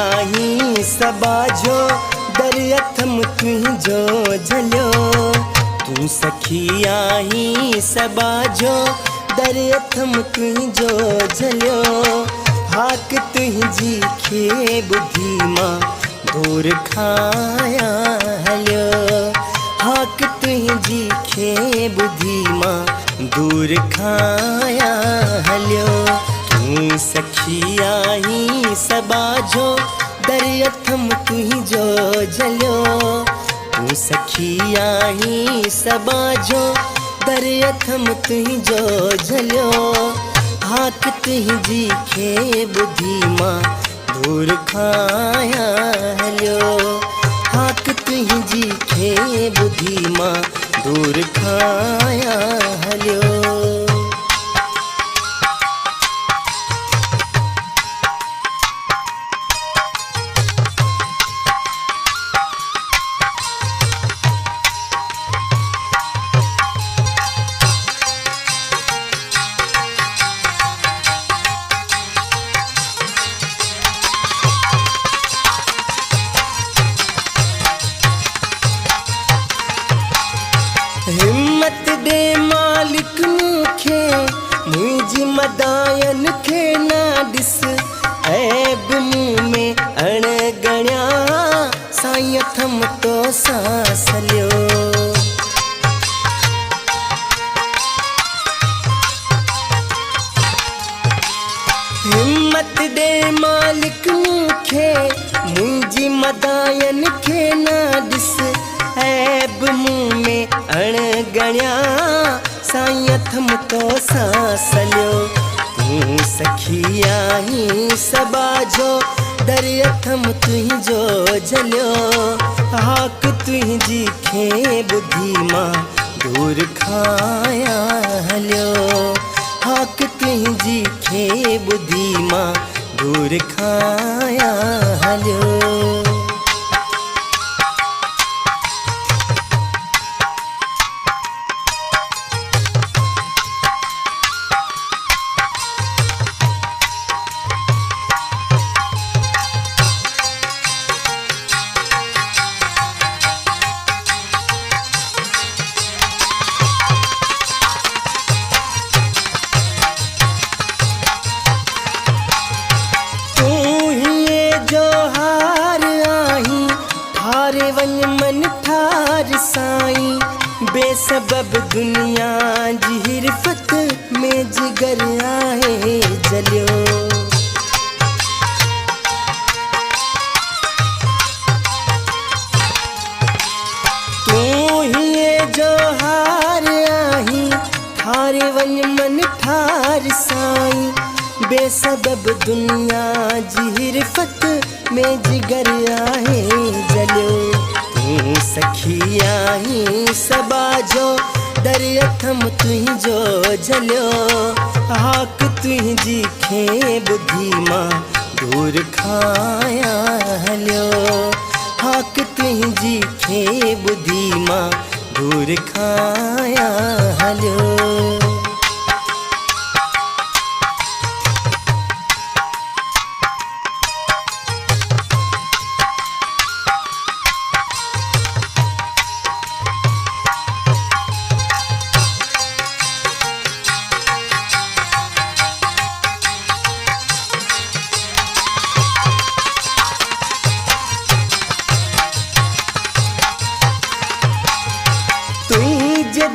सखियाही सबाझो दरियथम तुझो झलियो तू सखियाही सबाझो दरियथम तुझो झलियो हाक तुझी खे बुद्धि मां दूर खाया हलियो हाक तुझी खे बुद्धि मां दूर खाया हलियो तू सखियाही सबाझो दरियथम तुझो झलियो तू सखियाही सबाझो दरियथम तुझो झलियो हाक तुझी खे बुद्धि मां दूर खाया हलियो हाक तुझी खे बुद्धि मां दूर खाया हलियो हिम्मत दे मालिक मूंखे मुंहिंजी मदायन खे ना ॾिस ऐब मुंह में अणगणिया साईं थम तो सांस लियो हिम्मत दे मालिक मूंखे मुंहिंजी मदायन खे ना ॾिस ऐब मुंह में अणगणिया साईं थम तो सांस लियो तू सखियाही सबाझो दरियथम तुझो झलियो हाक तुझी खे बुद्धि मां दूर खाया हलियो हाक तुझी खे बुद्धि मां दूर खाया हलियो मन ठार साईं बेसबब दुनिया जी हिरफत में जिगर आहे जलियो तू ही जो हार आही ठारे वन मन ठार साईं बेसबब दुनिया जी हिरफत में जिगर आहे जलियो तू सखियाही सबाझो दरियथम तुझो झलियो हाक तुझी खे बुद्धि मां दूर खाया हलियो हाक तुझी खे बुद्धि मां दूर खाया हलियो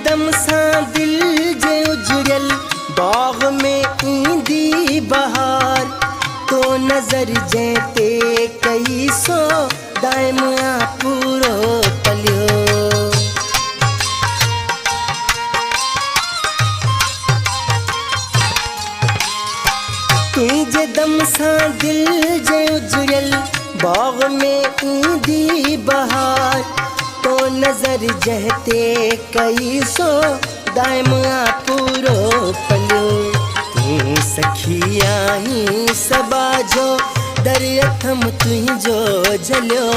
दम सां दिल जे उजड़ियल बाग में ईंदी बहार तो नजर जैते कई सो दाइम आ पूरो पलियो तुझे दम सां दिल जे उजड़ियल बाग में ईंदी बहार तो नजर जहते कई सो दाइम आ पूरो पलियो तू सखियाही सबाझो दरियथम तुझो झलियो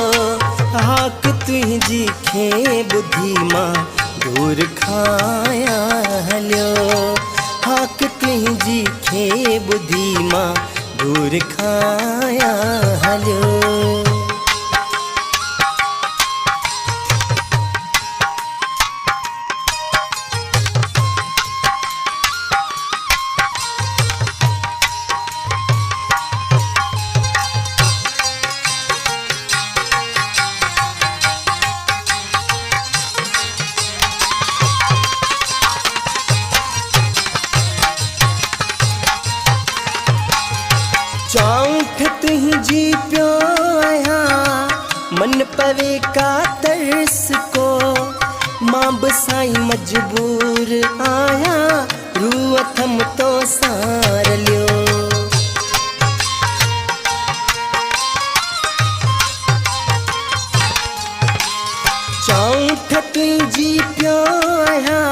हाक तुझी खे बुद्धि मां दूर खाया हलियो हाक तुझी खे बुद्धि मां दूर खाया हलियो पवे का तरस को मां बसाई मजबूर आया रूह थम तो सार लियो। चौंठ तुझी प्यो आया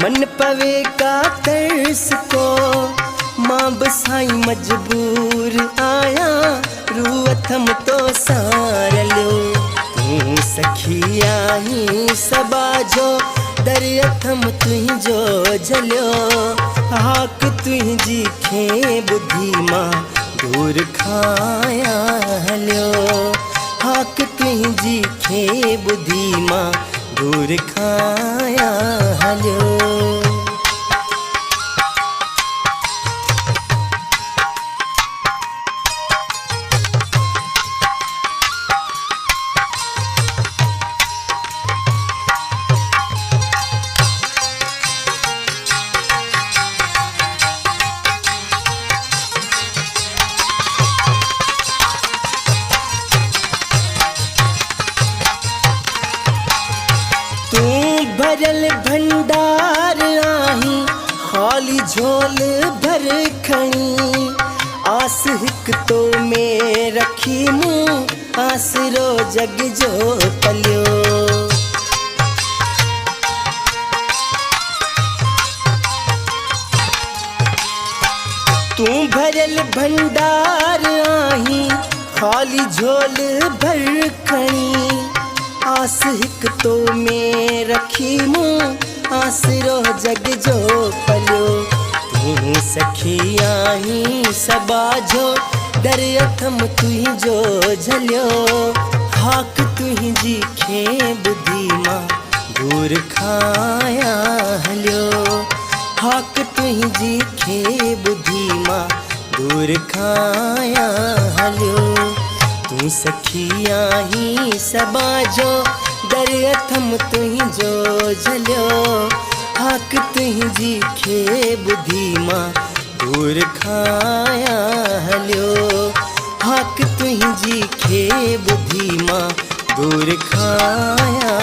मन पवे का तरस को मां बसाई मजबूर आया रूह थम तो सार लियो। तू सखी आई सबाजो दरिया थम तुझो जलियो हाक तुझी खे बुद्धि मां दूर खाया हलियो हाक तुझी खे बुद्धि मां दूर खाया हलियो। भरल भंडार आही खाली झोल भर खणी आस हिक तो में रखी मूं आसरो जग जो पलियो। तू भरल भंडार आही खाली झोल भर खणी आस हिक तो में रखी मूं आसरो जग जो पलियो। तू सखी आई सबाजो दरिया थम तुझो झलियो हाक तुझी खे बुद्धि मां दूर खाया हलियो हाक तुझी खे बुद्धि मां दूर खाया हलियो। तू सखी आई सबाजो दरिया थम तुझो झलियो हाक तुझी खे बुद्धि मां दूर खाया हलियो हाक तुझी खे बुद्धि मां दूर खाया